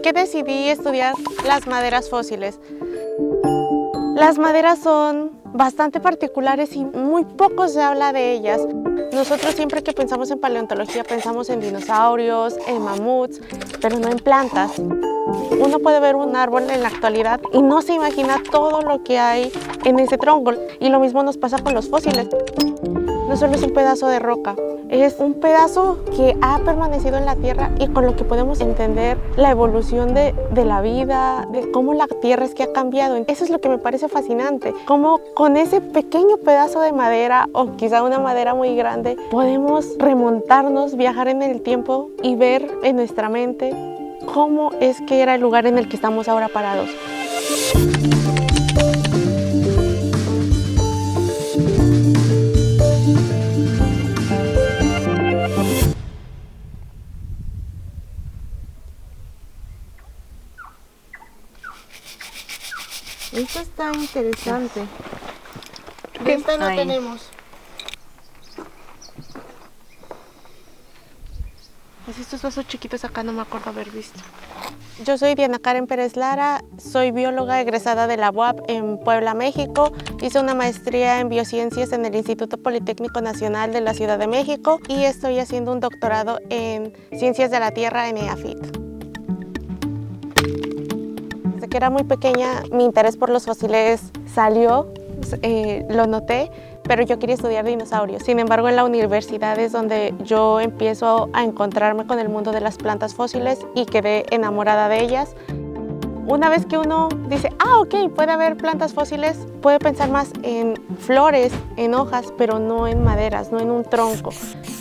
qué decidí estudiar las maderas fósiles? Las maderas son bastante particulares y muy poco se habla de ellas. Nosotros siempre que pensamos en paleontología pensamos en dinosaurios, en mamuts, pero no en plantas. Uno puede ver un árbol en la actualidad y no se imagina todo lo que hay en ese tronco. Y lo mismo nos pasa con los fósiles. No solo es un pedazo de roca, es un pedazo que ha permanecido en la Tierra y con lo que podemos entender la evolución de la vida, de cómo la Tierra es que ha cambiado. Eso es lo que me parece fascinante, cómo con ese pequeño pedazo de madera o quizá una madera muy grande podemos remontarnos, viajar en el tiempo y ver en nuestra mente cómo es que era el lugar en el que estamos ahora parados. Esto está interesante. Esta no tenemos. Pues estos vasos chiquitos acá no me acuerdo haber visto. Yo soy Diana Karen Pérez Lara, soy bióloga egresada de la UAP en Puebla, México. Hice una maestría en biociencias en el Instituto Politécnico Nacional de la Ciudad de México y estoy haciendo un doctorado en Ciencias de la Tierra en EAFIT. Desde que era muy pequeña mi interés por los fósiles salió, lo noté, pero yo quería estudiar dinosaurios. Sin embargo, en la universidad es donde yo empiezo a encontrarme con el mundo de las plantas fósiles y quedé enamorada de ellas. Una vez que uno dice, ok, puede haber plantas fósiles, puede pensar más en flores, en hojas, pero no en maderas, no en un tronco.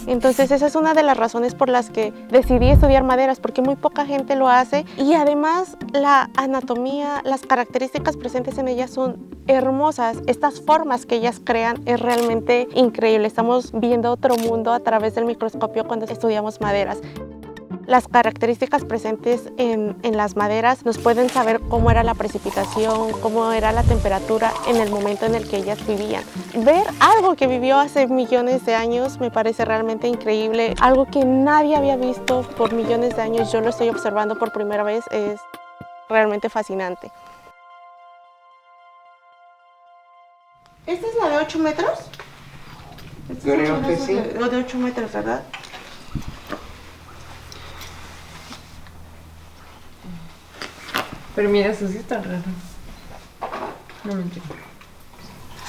Entonces esa es una de las razones por las que decidí estudiar maderas, porque muy poca gente lo hace y además la anatomía, las características presentes en ellas son hermosas. Estas formas que ellas crean es realmente increíble. Estamos viendo otro mundo a través del microscopio cuando estudiamos maderas. Las características presentes en las maderas nos pueden saber cómo era la precipitación, cómo era la temperatura en el momento en el que ellas vivían. Ver algo que vivió hace millones de años me parece realmente increíble. Algo que nadie había visto por millones de años, yo lo estoy observando por primera vez, es realmente fascinante. ¿Esta es la de 8 metros? Creo que sí. Lo de 8 metros, ¿verdad? Pero mira, eso sí está raro. No mentira.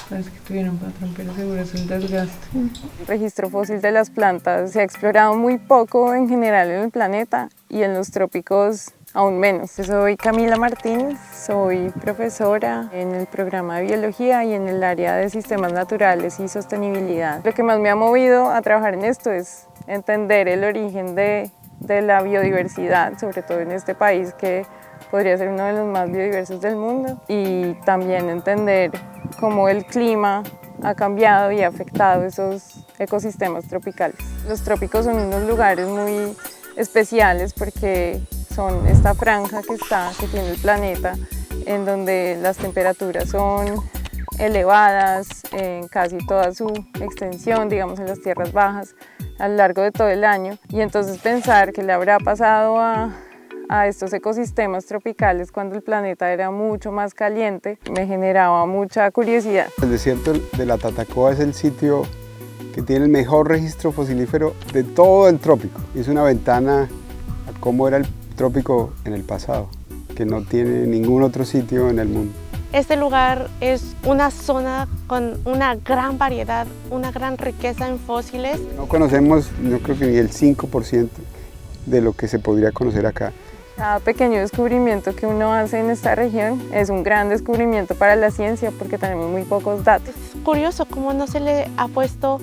Parece que tuviera un patrón, pero seguro es el desgaste. El registro fósil de las plantas se ha explorado muy poco en general en el planeta y en los trópicos aún menos. Soy Camila Martínez, soy profesora en el programa de biología y en el área de sistemas naturales y sostenibilidad. Lo que más me ha movido a trabajar en esto es entender el origen de la biodiversidad, sobre todo en este país que podría ser uno de los más biodiversos del mundo, y también entender cómo el clima ha cambiado y ha afectado esos ecosistemas tropicales. Los trópicos son unos lugares muy especiales porque son esta franja que tiene el planeta, en donde las temperaturas son elevadas en casi toda su extensión, digamos en las tierras bajas, a lo largo de todo el año. Y entonces pensar qué le habrá pasado a estos ecosistemas tropicales cuando el planeta era mucho más caliente me generaba mucha curiosidad. El desierto de la Tatacoa es el sitio que tiene el mejor registro fosilífero de todo el trópico. Es una ventana a cómo era el trópico en el pasado, que no tiene ningún otro sitio en el mundo. Este lugar es una zona con una gran variedad, una gran riqueza en fósiles. No conocemos, yo creo que ni el 5% de lo que se podría conocer acá. Cada pequeño descubrimiento que uno hace en esta región es un gran descubrimiento para la ciencia porque tenemos muy pocos datos. Es curioso cómo no se le ha puesto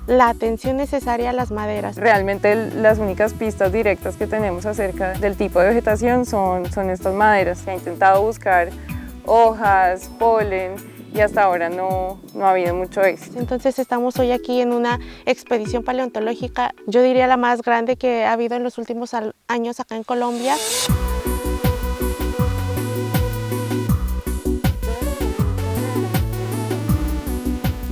la atención necesaria a las maderas. Realmente las únicas pistas directas que tenemos acerca del tipo de vegetación son estas maderas. Se ha intentado buscar hojas, polen, y hasta ahora no ha habido mucho éxito. Entonces estamos hoy aquí en una expedición paleontológica, yo diría la más grande que ha habido en los últimos años acá en Colombia.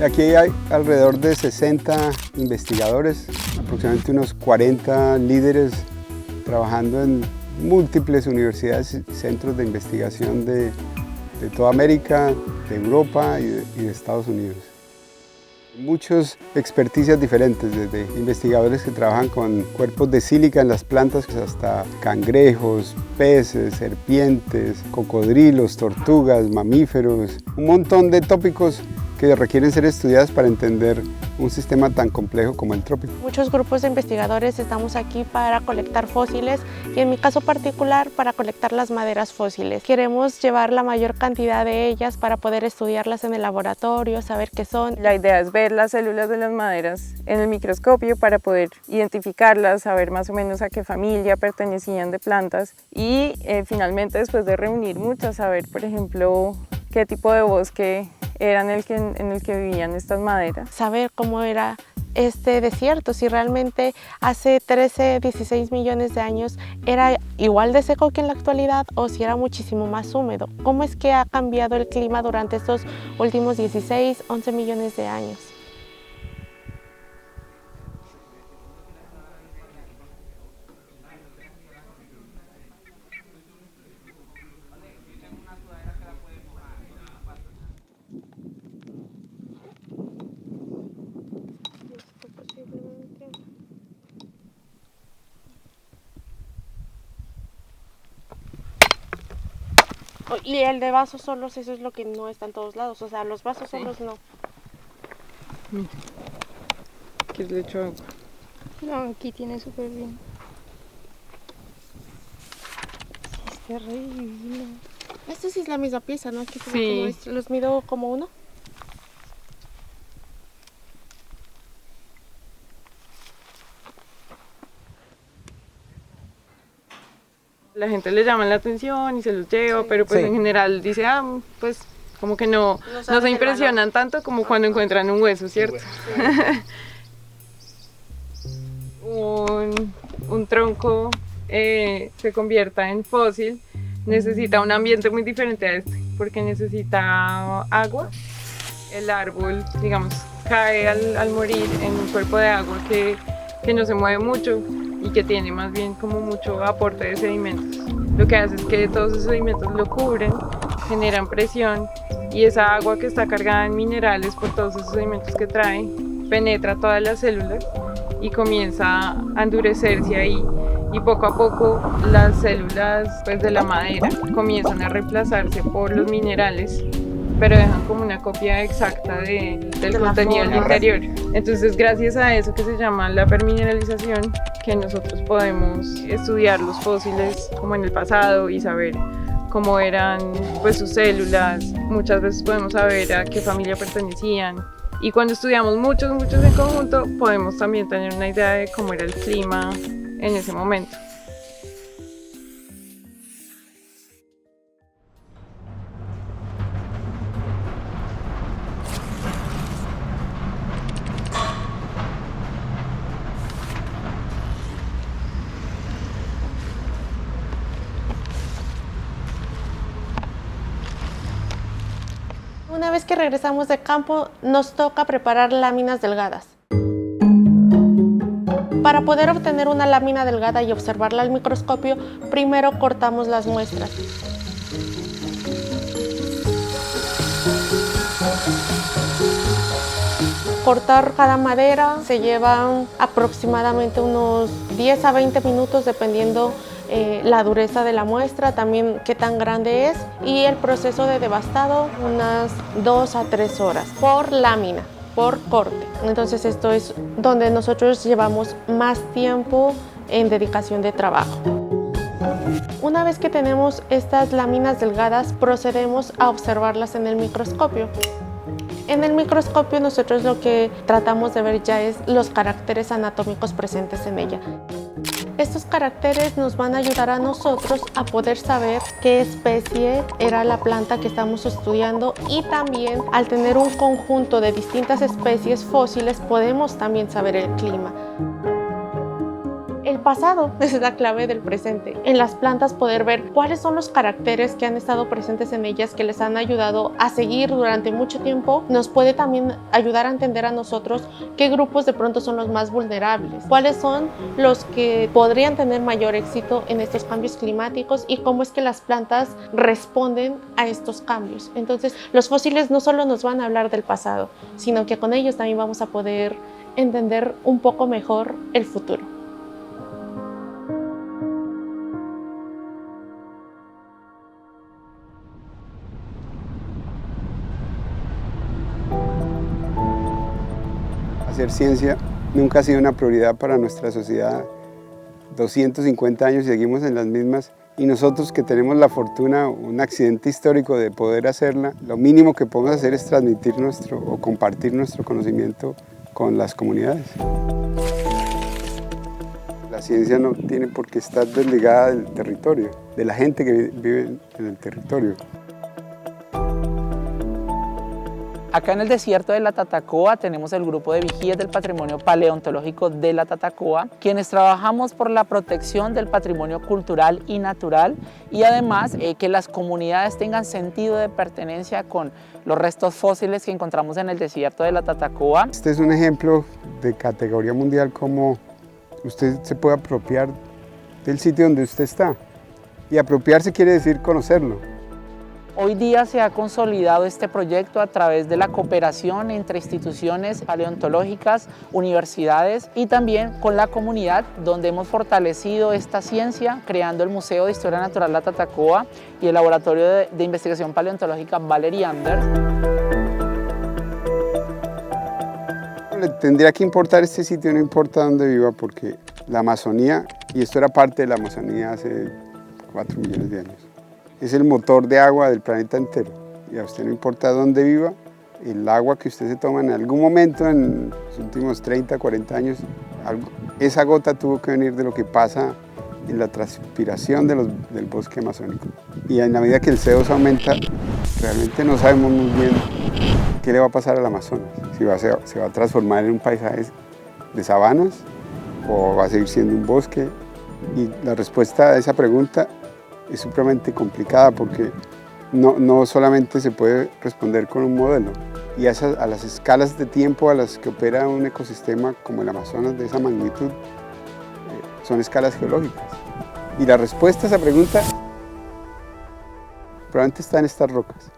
Aquí hay alrededor de 60 investigadores, aproximadamente unos 40 líderes trabajando en múltiples universidades y centros de investigación de toda América, de Europa y de Estados Unidos. Muchas experticias diferentes, desde investigadores que trabajan con cuerpos de sílica en las plantas hasta cangrejos, peces, serpientes, cocodrilos, tortugas, mamíferos, un montón de tópicos que requieren ser estudiados para entender un sistema tan complejo como el trópico. Muchos grupos de investigadores estamos aquí para colectar fósiles y en mi caso particular para colectar las maderas fósiles. Queremos llevar la mayor cantidad de ellas para poder estudiarlas en el laboratorio, saber qué son. La idea es ver las células de las maderas en el microscopio para poder identificarlas, saber más o menos a qué familia pertenecían de plantas y finalmente después de reunir muchas, saber por ejemplo qué tipo de bosque era en el que vivían estas maderas. Saber cómo era este desierto, si realmente hace 13, 16 millones de años era igual de seco que en la actualidad o si era muchísimo más húmedo. ¿Cómo es que ha cambiado el clima durante estos últimos 16, 11 millones de años? Y el de vasos solos, eso es lo que no está en todos lados, o sea, los vasos solos no. ¿Qué le echo agua? No, aquí tiene súper bien. Sí, está re divino. Esto sí es la misma pieza, ¿no? Aquí Sí. Los mido como uno. La gente le llama la atención y se los lleva, pero pues Sí. en general dice, pues como que no saben se el impresionan tanto como cuando encuentran un hueso, ¿cierto? un tronco se convierta en fósil, necesita un ambiente muy diferente a este, porque necesita agua. El árbol, digamos, cae al morir en un cuerpo de agua que no se mueve mucho y que tiene más bien como mucho aporte de sedimentos. Lo que hace es que todos esos sedimentos lo cubren, generan presión y esa agua que está cargada en minerales por todos esos sedimentos que trae, penetra todas las células y comienza a endurecerse ahí y poco a poco las células pues, de la madera comienzan a reemplazarse por los minerales, pero dejan como una copia exacta del contenido del interior. Entonces, gracias a eso que se llama la permineralización, que nosotros podemos estudiar los fósiles como en el pasado y saber cómo eran pues, sus células. Muchas veces podemos saber a qué familia pertenecían. Y cuando estudiamos muchos en conjunto, podemos también tener una idea de cómo era el clima en ese momento. Una vez que regresamos de campo, nos toca preparar láminas delgadas. Para poder obtener una lámina delgada y observarla al microscopio, primero cortamos las muestras. Cortar cada madera se lleva aproximadamente unos 10 a 20 minutos dependiendo la dureza de la muestra, también qué tan grande es, y el proceso de devastado unas 2 a 3 horas por lámina, por corte. Entonces esto es donde nosotros llevamos más tiempo en dedicación de trabajo. Una vez que tenemos estas láminas delgadas, procedemos a observarlas en el microscopio. En el microscopio nosotros lo que tratamos de ver ya es los caracteres anatómicos presentes en ella. Estos caracteres nos van a ayudar a nosotros a poder saber qué especie era la planta que estamos estudiando y también al tener un conjunto de distintas especies fósiles podemos también saber el clima. El pasado es la clave del presente. En las plantas poder ver cuáles son los caracteres que han estado presentes en ellas que les han ayudado a seguir durante mucho tiempo, nos puede también ayudar a entender a nosotros qué grupos de pronto son los más vulnerables, cuáles son los que podrían tener mayor éxito en estos cambios climáticos y cómo es que las plantas responden a estos cambios. Entonces, los fósiles no solo nos van a hablar del pasado, sino que con ellos también vamos a poder entender un poco mejor el futuro. Hacer ciencia nunca ha sido una prioridad para nuestra sociedad. 250 años y seguimos en las mismas. Y nosotros que tenemos la fortuna, un accidente histórico de poder hacerla, lo mínimo que podemos hacer es transmitir o compartir nuestro conocimiento con las comunidades. La ciencia no tiene por qué estar desligada del territorio, de la gente que vive en el territorio. Acá en el desierto de la Tatacoa tenemos el grupo de vigías del patrimonio paleontológico de la Tatacoa, quienes trabajamos por la protección del patrimonio cultural y natural y además que las comunidades tengan sentido de pertenencia con los restos fósiles que encontramos en el desierto de la Tatacoa. Este es un ejemplo de categoría mundial, como usted se puede apropiar del sitio donde usted está. Y apropiarse quiere decir conocerlo. Hoy día se ha consolidado este proyecto a través de la cooperación entre instituciones paleontológicas, universidades y también con la comunidad, donde hemos fortalecido esta ciencia creando el Museo de Historia Natural La Tatacoa y el Laboratorio de Investigación Paleontológica Valery Anders. Le tendría que importar este sitio, no importa dónde viva, porque la Amazonía, y esto era parte de la Amazonía hace 4 millones de años, es el motor de agua del planeta entero. Y a usted no importa dónde viva, el agua que usted se toma en algún momento en los últimos 30, 40 años, esa gota tuvo que venir de lo que pasa en la transpiración del bosque amazónico. Y en la medida que el CO2 aumenta, realmente no sabemos muy bien qué le va a pasar al Amazonas. Si se va a transformar en un paisaje de sabanas o va a seguir siendo un bosque. Y la respuesta a esa pregunta es supremamente complicada porque no solamente se puede responder con un modelo. Y a las escalas de tiempo a las que opera un ecosistema como el Amazonas de esa magnitud, son escalas geológicas. Y la respuesta a esa pregunta probablemente está en estas rocas.